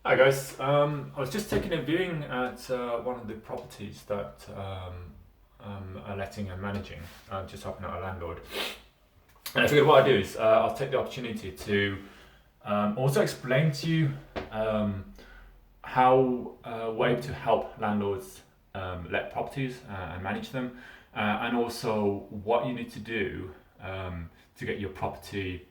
Hi guys, I was just taking a viewing at one of the properties that are letting and managing. I'm just helping out a landlord. And I figured what I do is I'll take the opportunity to also explain to you how we're able to help landlords let properties and manage them, and also what you need to do to get your property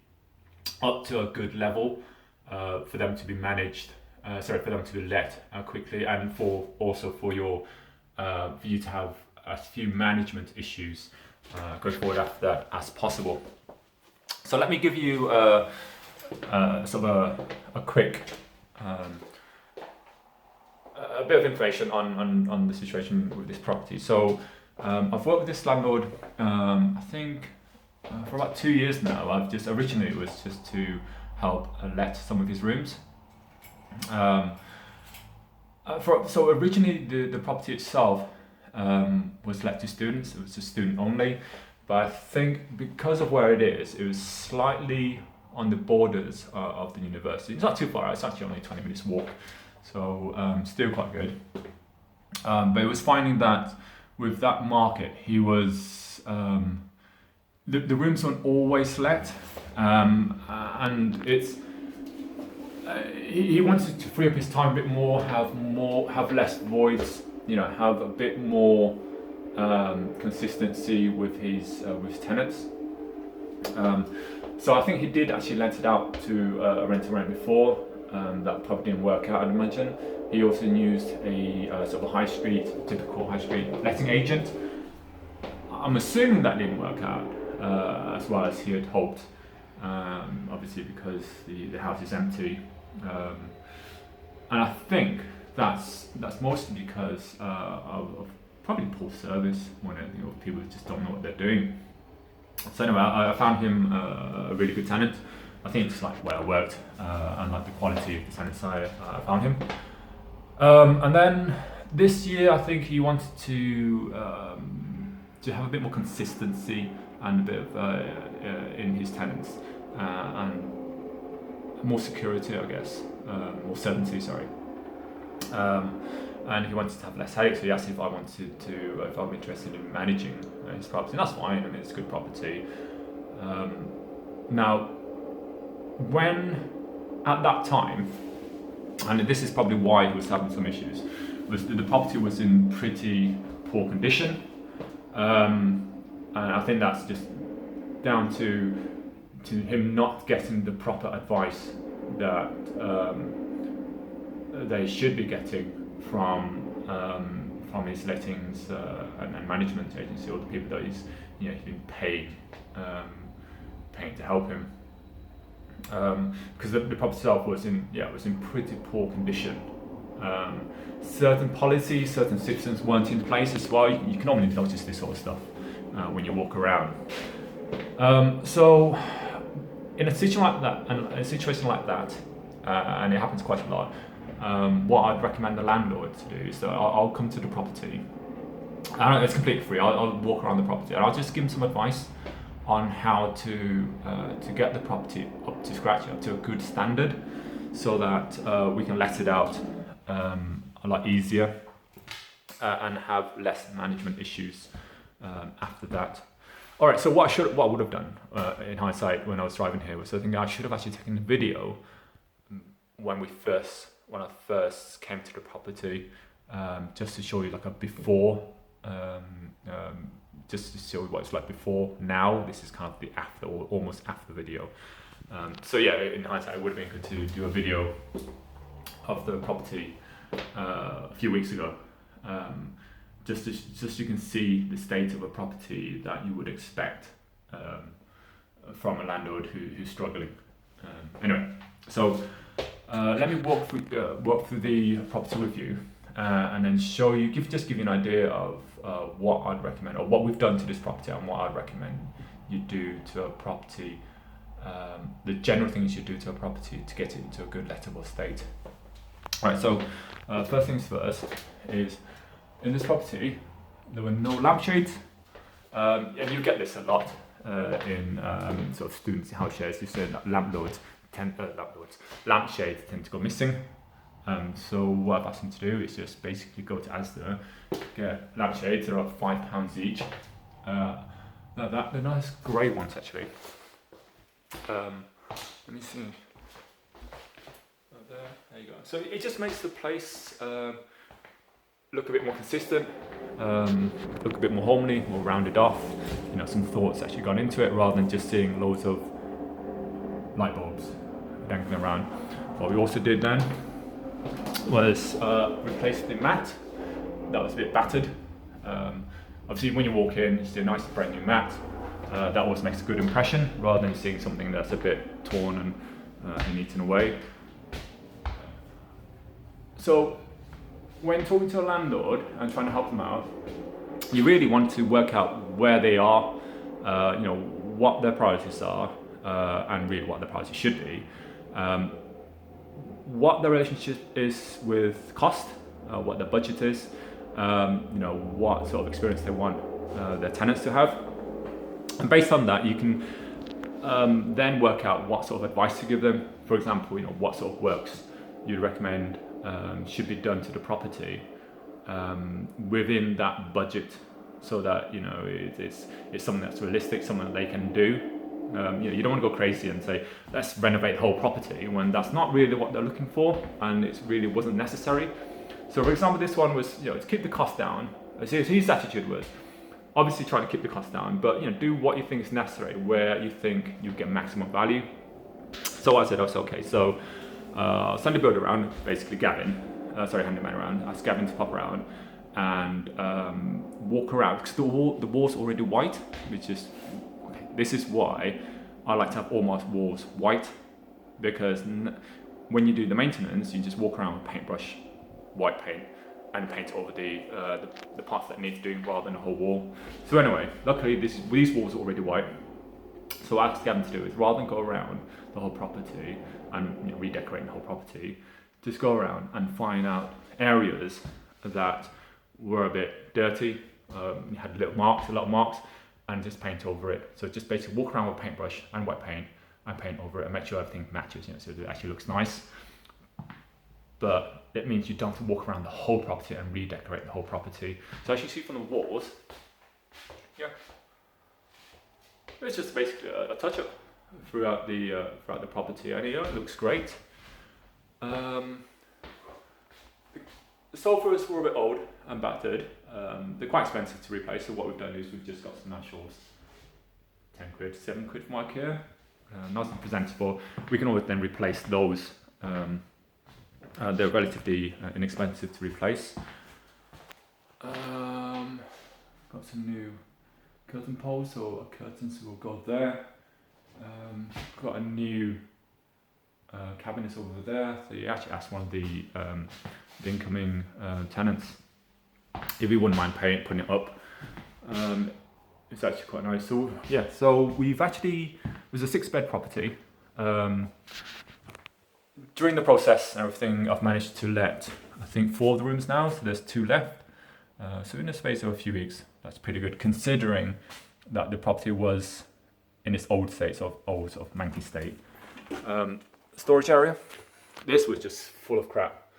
up to a good level for them to be managed. For them to be let quickly, and for you to have as few management issues going forward after that as possible. So let me give you sort of a quick a bit of information on the situation with this property. So I've worked with this landlord I think for about 2 years now. Originally it was just to help let some of his rooms. So originally the property itself was let to students. It was just student only, but I think because of where it was slightly on the borders of the university. It's not too far. It's actually only 20 minutes walk, so still quite good. But it was finding that with that market, he was the rooms weren't always let, and it's. He wanted to free up his time a bit more, have less voids, have a bit more consistency with his tenants. So I think he did actually lent it out to a rent-to-rent before. That probably didn't work out, I'd imagine. He also used a sort of typical high street letting agent. I'm assuming that didn't work out as well as he had hoped. Obviously because the house is empty. And I think that's mostly because of probably poor service when people just don't know what they're doing. So anyway, I found him a really good tenant. I think it's like where I worked and like the quality of the tenants I found him. And then this year I think he wanted to have a bit more consistency and a bit of in his tenants and more security, I guess, more certainty, sorry. And he wanted to have less headaches, so he asked if if I'm interested in managing his property, and that's fine. I mean, it's a good property. Now, when at that time, and this is probably why he was having some issues, was that the property was in pretty poor condition, and I think that's just down to him not getting the proper advice that they should be getting from his lettings and management agency, or the people that he's been paying to help him. Because the property itself was in pretty poor condition. Certain policies, certain systems weren't in place as well. You can only notice this sort of stuff when you walk around. So in a situation like that, and it happens quite a lot, what I'd recommend the landlord to do is that I'll come to the property. It's completely free. I'll walk around the property and I'll just give him some advice on how to get the property up to scratch, up to a good standard, so that we can let it out a lot easier and have less management issues after that. All right. So what I would have done in hindsight when I was driving here was I think I should have actually taken a video when I first came to the property, just to show you like a before, just to show you what it's like before. Now this is kind of the after, or almost after video. So yeah, in hindsight, it would have been good to do a video of the property a few weeks ago. Just so you can see the state of a property that you would expect from a landlord who's struggling. Anyway, so let me walk through the property with you, and then show you, give you an idea of what I'd recommend, or what we've done to this property, and what I'd recommend you do to a property. The general things you do to a property to get it into a good lettable state. All right. So first things first is, in this property, there were no lampshades, and you get this a lot in sort of students' house shares. You say that lampshades tend to go missing. So what I've asked him to do is just basically go to Asda, get lampshades. They're about £5 each. They're nice grey ones actually. Let me see. There you go. So it just makes the place look a bit more consistent, look a bit more homely, more rounded off. You know, some thoughts actually gone into it rather than just seeing loads of light bulbs dangling around. What we also did then was replace the mat that was a bit battered. Obviously when you walk in, you see a nice brand new mat. That always makes a good impression rather than seeing something that's a bit torn and eaten away. So when talking to a landlord and trying to help them out, you really want to work out where they are, you know, what their priorities are, and really what their priorities should be. What their relationship is with cost, what their budget is, you know, what sort of experience they want their tenants to have. And based on that, you can then work out what sort of advice to give them. For example, you know, what sort of works you'd recommend should be done to the property within that budget, so that, you know, it's something that's realistic, something that they can do. You know, you don't want to go crazy and say, let's renovate the whole property, when that's not really what they're looking for and it really wasn't necessary. So for example, this one was, you know, to keep the cost down. So his attitude was obviously trying to keep the cost down, but, you know, do what you think is necessary, where you think you get maximum value. So I said, okay, so send the builder around, basically Gavin, handyman around, ask Gavin to pop around and walk around, because the wall's already white, which is, okay, this is why I like to have all my walls white, because when you do the maintenance, you just walk around with paintbrush, white paint, and paint over the parts that need doing rather than the whole wall. So anyway, luckily these walls are already white. So what I asked Gavin to do is, rather than go around the whole property and, you know, redecorate the whole property, just go around and find out areas that were a bit dirty, had a lot of marks, and just paint over it. So just basically walk around with paintbrush and white paint and paint over it and make sure everything matches, you know, so it actually looks nice. But it means you don't have to walk around the whole property and redecorate the whole property. So as you see from the walls, yeah, it's just basically a touch-up throughout the property, and, you know, it looks great. The sofas were a bit old and battered. They're quite expensive to replace, so what we've done is we've just got some actuals, 10 quid, 7 quid from IKEA. Nice and presentable. We can always then replace those. They're relatively inexpensive to replace. Got some new curtain poles, so curtains will go there. Got a new cabinet over there. So you actually asked one of the incoming tenants if he wouldn't mind putting it up. It's actually quite nice. So yeah, so we've actually, it was a 6-bed property. During the process and everything, I've managed to let, I think, 4 of the rooms now, so there's 2 left. So in the space of a few weeks, that's pretty good, considering that the property was in its old state, sort of manky state. Storage area, this was just full of crap.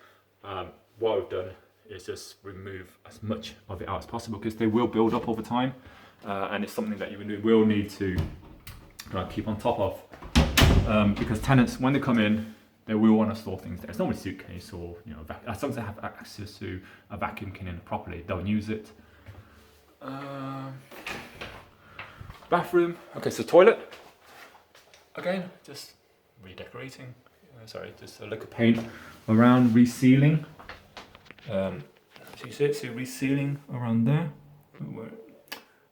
What I've done is just remove as much of it out as possible, because they will build up over time, and it's something that you will need to keep on top of, because tenants, when they come in, they will want to store things there. It's normally a suitcase, or, you know, as long as they have access to a vacuum cleaner properly, they'll use it. Bathroom. Okay, so toilet. Again, just redecorating. Just a lick of paint around, resealing. So you see it, so resealing around there.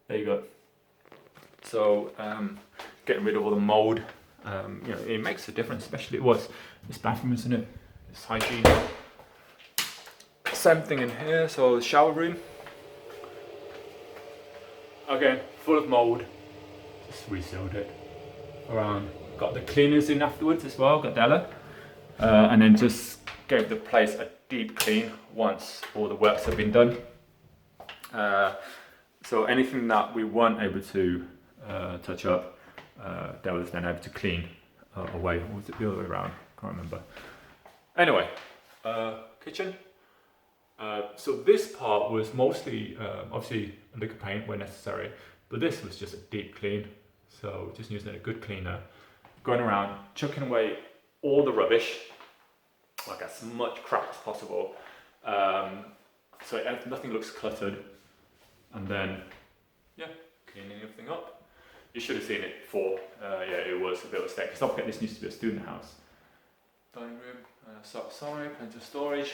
There you go. So getting rid of all the mold. You know, it makes a difference, especially this bathroom, isn't it? It's hygiene. Same thing in here. So the shower room. Again, full of mold. Just resealed it around. Got the cleaners in afterwards as well. Got Della, and then just gave the place a deep clean once all the works have been done. So anything that we weren't able to touch up, that was then able to clean away. Or was it the other way around? Can't remember. Anyway, kitchen. So this part was mostly, obviously liquor paint where necessary, but this was just a deep clean. So just using a good cleaner, going around, chucking away all the rubbish, like as much crap as possible. So nothing looks cluttered. And then, yeah, cleaning everything up. You should have seen it before. Yeah, it was a bit of a state. Because don't forget, this used to be a student house. Dining room, sorry, plenty of storage.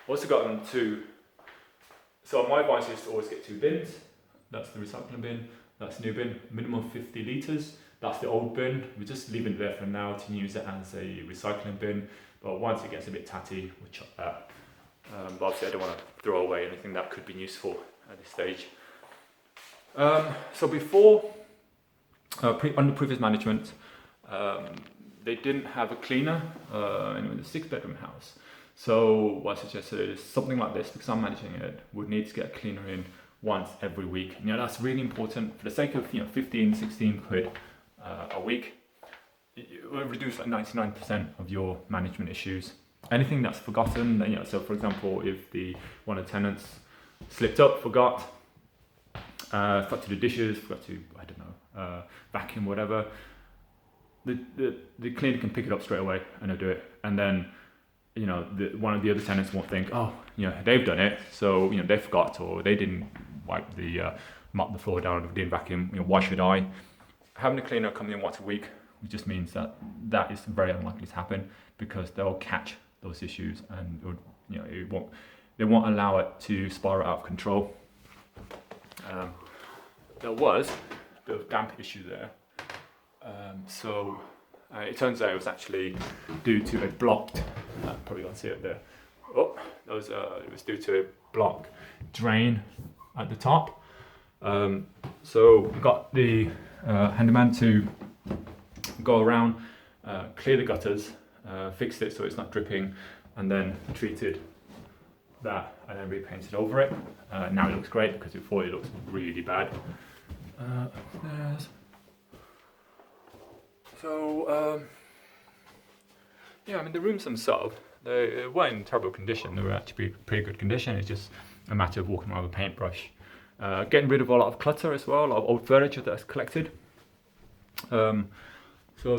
Also got them two. So my advice is to always get 2 bins. That's the recycling bin. That's the new bin. Minimum 50 litres. That's the old bin. We're just leaving it there for now to use it as a recycling bin. But once it gets a bit tatty, we'll chuck that. But obviously I don't want to throw away anything that could be useful at this stage. So before, under previous management, they didn't have a cleaner, and it was a 6-bedroom house. So what I suggested is something like this, because I'm managing it, would need to get a cleaner in once every week. You know, that's really important for the sake of 15, 16 quid a week. It will reduce like 99% of your management issues. Anything that's forgotten, so for example, if one of the tenants slipped up, forgot to do dishes, forgot to, I don't know, vacuum, whatever, the cleaner can pick it up straight away and they'll do it. And then, one of the other tenants won't think, oh, they've done it, so, they forgot, or they didn't wipe mop the floor down, or didn't vacuum, why should I? Having a cleaner come in once a week, it just means that is very unlikely to happen, because they'll catch those issues, and they won't allow it to spiral out of control. There was a bit of damp issue there, so it turns out it was actually due to a blocked. Probably can't see it there. Oh, it was due to a block drain at the top. So we got the handyman to go around, clear the gutters, fixed it so it's not dripping, and then treated that and then repainted over it. Now it looks great, because before it looks really bad. Yeah, I mean the rooms themselves, they weren't in terrible condition. They were actually pretty good condition. It's just a matter of walking around with a paintbrush. Getting rid of a lot of clutter as well, a lot of old furniture that's collected. So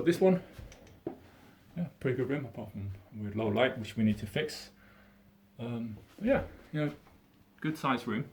this one, yeah, pretty good room, apart from with low light, which we need to fix. Yeah, good sized room.